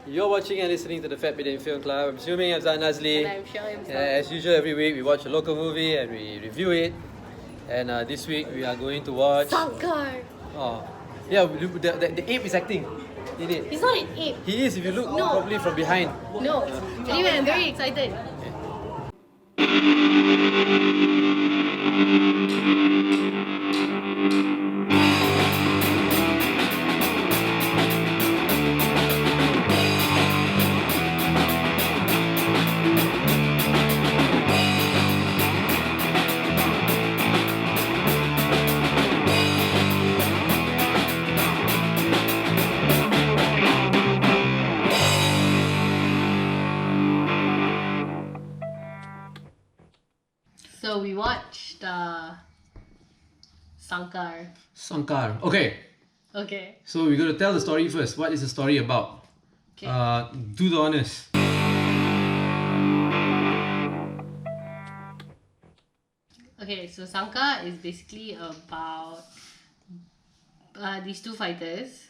You're watching and listening to the Fat Bidin Film Club. I'm assuming I'm Zan Nazli. And I'm Shyam. As usual, every week we watch a local movie and we review it. And this week we are going to watch... Sangkar. Oh, yeah, the ape is acting in it. He's not an ape. He is if you look properly from behind. No. Anyway, I'm very excited. So we watched Sangkar. Sangkar. Okay, Okay. so we're going to tell the story first. What is the story about? Okay. Do the honors. Okay, so Sangkar is basically about these two fighters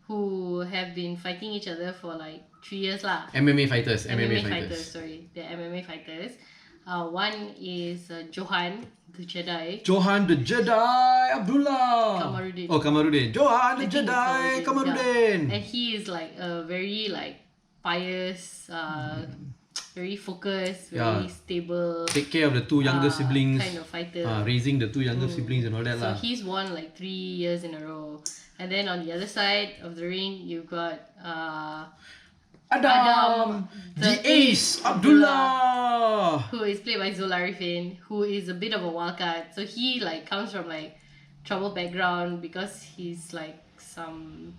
who have been fighting each other for like 3 years lah. MMA fighters. Sorry. They're MMA fighters. One is Johan the Jedi. Johan the Jedi Abdullah. Kamaruddin. Oh, Kamaruddin. Johan the I think it's Jedi Kamaruddin, Kamaruddin. And he is like a very like pious, very focused, very stable. Take care of the two younger siblings. Kind of fighter. Raising the two younger siblings and all that So lah. he's won like 3 years in a row. And then on the other side of the ring, you've got Adam, the Ace Abdullah. who is played by Zul Arifin, who is a bit of a wildcard. So he like comes from like troubled background because he's like some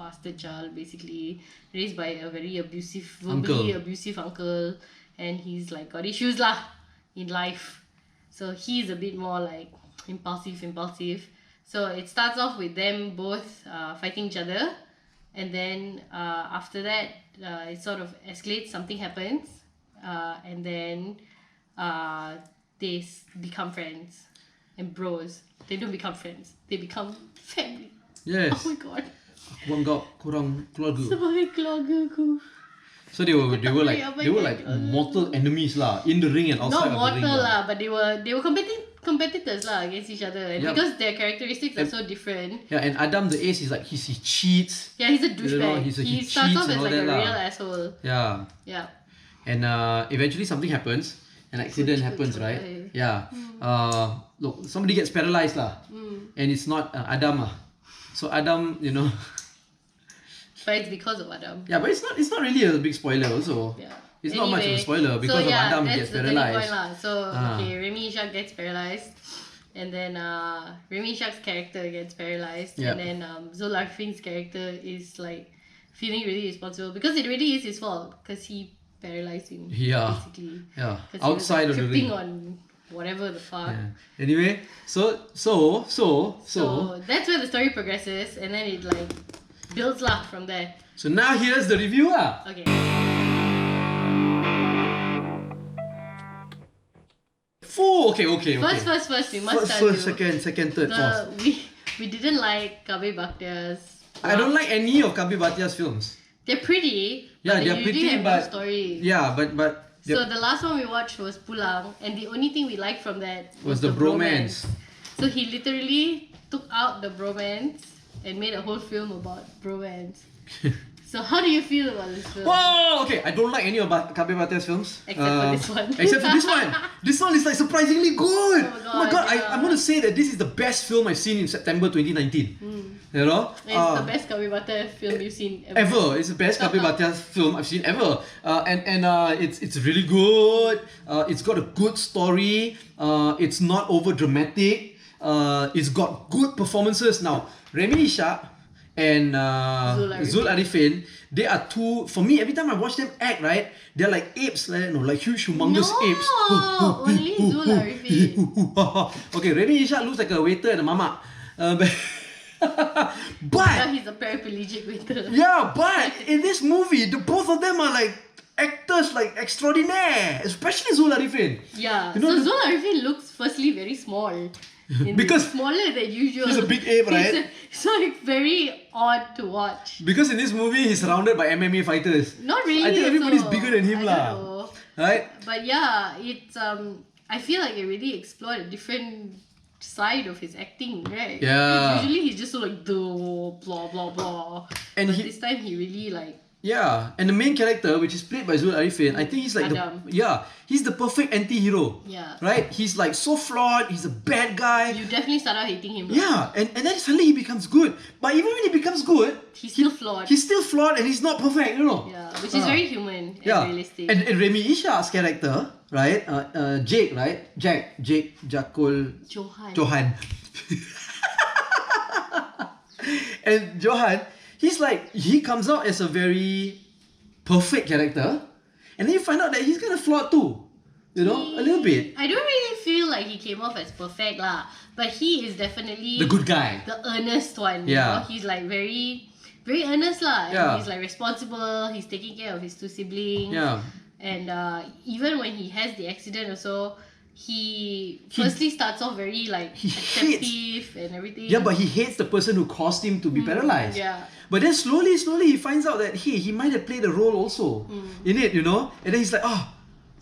bastard child basically, raised by a very abusive, verbally abusive uncle, and he's like got issues lah in life. So he's a bit more like impulsive. So it starts off with them both fighting each other. And then after that, it sort of escalates, something happens, and then they become friends and bros. They don't become friends, they become family. Yes. Oh my god. Aku anggap korang keluarga. Sebagai keluarga ku. So they were like mortal enemies lah in the ring and outside Not of the ring. mortal lah, but they were competitors lah against each other, and because their characteristics are so different. Yeah, and Adam the Ace is like he cheats. Yeah, he's a douchebag. He Starts cheats off and as all like that a lah. real asshole. Yeah. Yeah. And eventually something happens. An accident happens, right? Yeah. Look, somebody gets paralyzed lah. And it's not Adam lah. So Adam, But it's because of Adam. yeah, but it's not really a big spoiler also. Yeah. It's not much of a spoiler because of Adam gets paralyzed. So Remy Ishak gets paralyzed, and then Remy Ishak's character gets paralyzed, and then Zul Arifin's character is like feeling really responsible because it really is his fault because he paralyzed him. Yeah. Basically. Yeah. 'Cause Outside of the tripping ring. on whatever the fuck. Yeah. Anyway, so So that's where the story progresses, and then it like builds lah from there. so now here's the review lah. Okay. Okay. First, we must tell First, you. second, third, fourth. We didn't like Kabe Bakhtiar's. I don't like any of Kabi Bhatia's films. They're pretty. Yeah, but they're they usually pretty, have no but story. Yeah, but So the last one we watched was Pulang, and the only thing we liked from that was the bromance. So he literally took out the bromance and made a whole film about bromance. So how do you feel about this film? Whoa, okay. I don't like any of Kabi Bhatia's films. Except for this one. Except for this one. This one is like surprisingly good. Oh my God, yeah. I'm going to say that this is the best film I've seen in September 2019. You know? It's the best Kabe Bakhtiar film you've seen ever. Ever. It's the best Kabi Bhatiar film I've seen ever. It's really good. It's got a good story. It's not over dramatic. It's got good performances. Now, Remy Ishak and Zul Arifin, they are two. For me, every time I watch them act, right, they're like apes, like huge, humongous apes. Only Zul Arifin. Okay, Remy Ishak looks like a waiter at a mama. But Yeah, he's a paraplegic waiter. yeah, but in this movie, the both of them are like actors like extraordinaire, especially Zul Arifin. Yeah. You know So Zul Arifin looks firstly very small. Because smaller than usual. he's a big ape, right? So it's very odd to watch. Because in this movie, he's surrounded by MMA fighters. Not really. I think everybody's also. bigger than him, I lah. don't know. Right? But yeah, it's I feel like it really explored a different side of his acting, right? Yeah. Usually he's just so like the blah blah blah. And but he- this time he really like Yeah, and the main character, which is played by Zul Arifin, I think he's like Adam. he's the perfect anti-hero. Yeah. Right? He's like so flawed, he's a bad guy. you definitely start out hating him. Yeah, and then suddenly he becomes good. But even when he becomes good, He's still flawed. he's still flawed and he's not perfect, you know. Yeah, which is very human and Yeah. realistic. And Remy Ishak's character, right? Jake, right? Jake Jakul Johan. And Johan, he comes out as a very perfect character, and then you find out that he's kind of flawed too. You know, a little bit. I don't really feel like he came off as perfect lah, but he is definitely The good guy. the earnest one. Yeah. You know? He's like very, very earnest lah. And Yeah. he's like responsible. He's taking care of his two siblings. Yeah. And even when he has the accident also, he firstly starts off very like he acceptive and everything. Yeah, but he hates the person who caused him to be paralyzed. yeah. But then slowly he finds out that he might have played a role also in it, you know. And then he's like,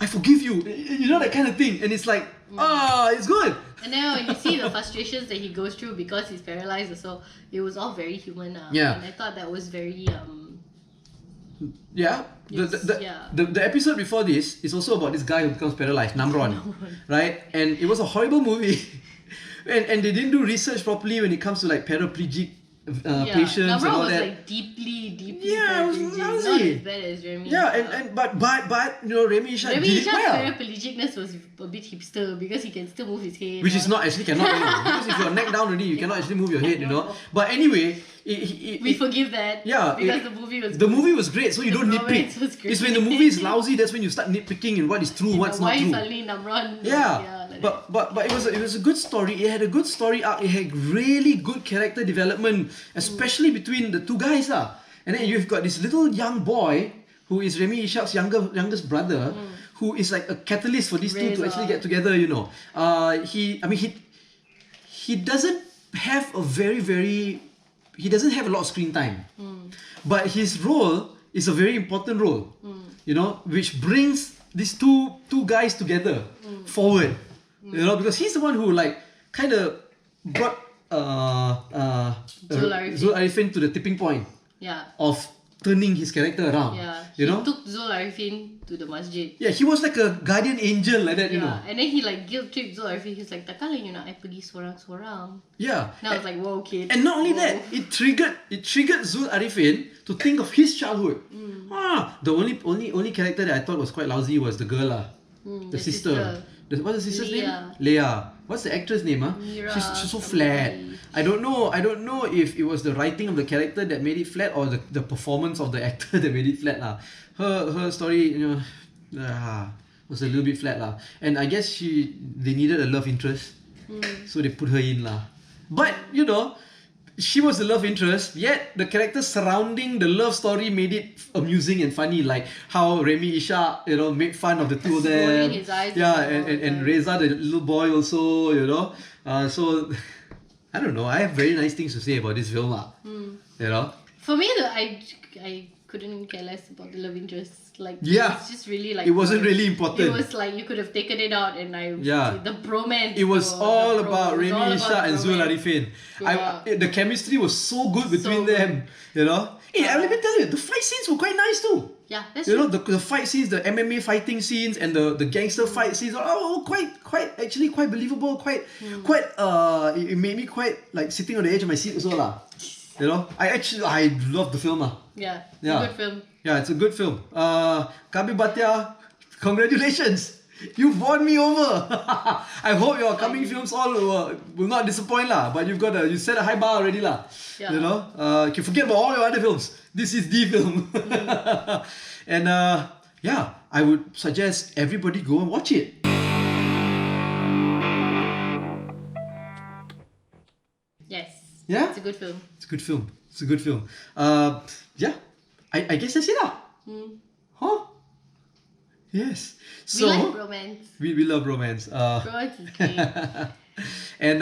I forgive you, you know, that kind of thing. And it's like, it's good. And then when you see the frustrations that he goes through because he's paralyzed also, it was all very human. Yeah. And I thought that was very Yeah. Yeah. The episode before this is also about this guy who becomes paralyzed, Namron, right? And it was a horrible movie, and they didn't do research properly when it comes to like paraplegic patients and Namra all was that. like deeply Yeah, it was paraplegic. Not lousy. as bad as Remy. Yeah, and but you know, Remy Ishak Remy did it Ishak's well, paraplegicness was a bit hipster because he can still move his head. which is not actually cannot, you know, because if you're neck down already, you cannot actually move your head, you know. But anyway, We forgive that. Yeah, Because the movie was the good. movie was great, so you The don't romance nitpick. was great. It's when the movie is lousy that's when you start nitpicking in what is true, what's not Why true. suddenly Namran? Yeah, like but it was a good story. It had a good story arc. It had really good character development, especially between the two guys lah. And then you've got this little young boy who is Remy Ishak's youngest brother, who is like a catalyst for these two to Reza. actually get together. You know, he doesn't have he doesn't have a lot of screen time, but his role is a very important role. You know, which brings these two guys together forward. You know, because he's the one who like kind of brought Zul Arifin to the tipping point Yeah. of turning his character around. Yeah. You He know? took Zul Arifin to the masjid. Yeah, he was like a guardian angel like that, you know. Yeah. And then he like guilt tripped Zul Arifin. He's like, takkan lah you nak I pergi sorang-sorang. Yeah. And I was like, whoa, kid. And not only Whoa. that, it triggered Zul Arifin to think of his childhood. The only character that I thought was quite lousy was the girl the sister. What's the sister's name? Leah. What's the actress name? Mira, She's so flat. I don't know if it was the writing of the character that made it flat or the performance of the actor that made it flat lah. Her story, you know, was a little bit flat lah. And I guess they needed a love interest, so they put her in lah. But you know, she was the love interest, yet the characters surrounding the love story made it amusing and funny, like how Remy Ishak, you know, made fun of the two of them. Rolling his eyes Yeah, and all, and Reza, the little boy also, you know. So I don't know. I have very nice things to say about this film, you know. For me, I couldn't care less about the love interest. Like, Yeah. it's just really like It wasn't boring. really important. It was like you could have taken it out, and Yeah. the bromance. It was though, all the about it was all Remy about Ishak and Zul romance. Arifin. Yeah. The chemistry was so good between So them, you know. Hey, let me tell you, the fight scenes were quite nice too. Yeah, that's You true. know, the fight scenes, the MMA fighting scenes, and the gangster fight scenes are all quite actually quite believable. It made me quite like sitting on the edge of my seat also lah. You know, I love the film lah. Yeah, it's Yeah. a good film. Yeah, it's a good film. Kabi Bhatia, congratulations. You've won me over. I hope your coming films all will not disappoint lah. But you set a high bar already lah. Yeah. You know, you can forget about all your other films. This is the film. And yeah, I would suggest everybody go and watch it. Yes. Yeah? It's a good film. It's a good film. It's a good film. Yeah, I guess that's it lah. Huh? Yes. We So like romance. we love romance. Romance is great. And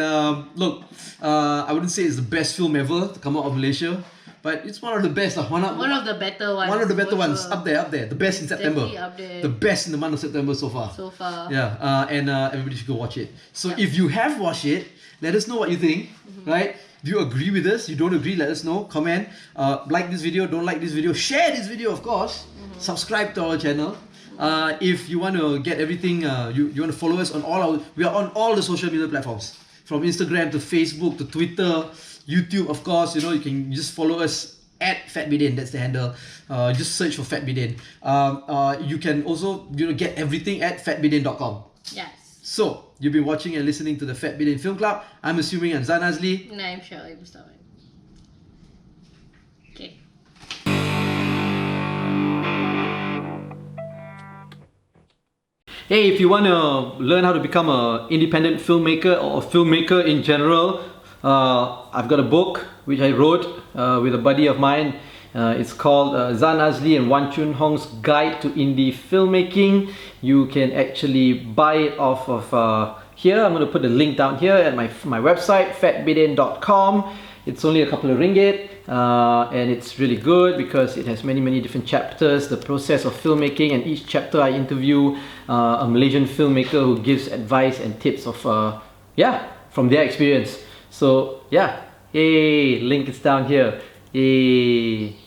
look, I wouldn't say it's the best film ever to come out of Malaysia, but it's one of the best. One of the better ones. One of the better for ones. sure. Up there. The best in September. Definitely up there. The best in the month of September so far. So far. Yeah, and everybody should go watch it. So if you have watched it, let us know what you think, right? Do you agree with us? You don't agree? Let us know. Comment. Like this video. Don't like this video. Share this video, of course. Subscribe to our channel. If you want to get everything, you want to follow us on we are on all the social media platforms, from Instagram to Facebook to Twitter, YouTube, of course. You can just follow us at Fat Bidin. That's the handle. Just search for Fat Bidin. You can also get everything at fatbidin.com. Yes. So you've been watching and listening to the Fat Bidin Film Club. I'm assuming I'm Zan Azli. And I'm sure it was the one. Okay. Hey, if you want to learn how to become an independent filmmaker or a filmmaker in general, I've got a book which I wrote with a buddy of mine. It's called Zan Azli and Wan Chun Hong's Guide to Indie Filmmaking. You can actually buy it off of here. I'm going to put the link down here at my website, fatbidin.com. It's only a couple of ringgit, and it's really good because it has many different chapters, the process of filmmaking, and each chapter I interview a Malaysian filmmaker who gives advice and tips of from their experience. So yeah, yay, link is down here. Yay.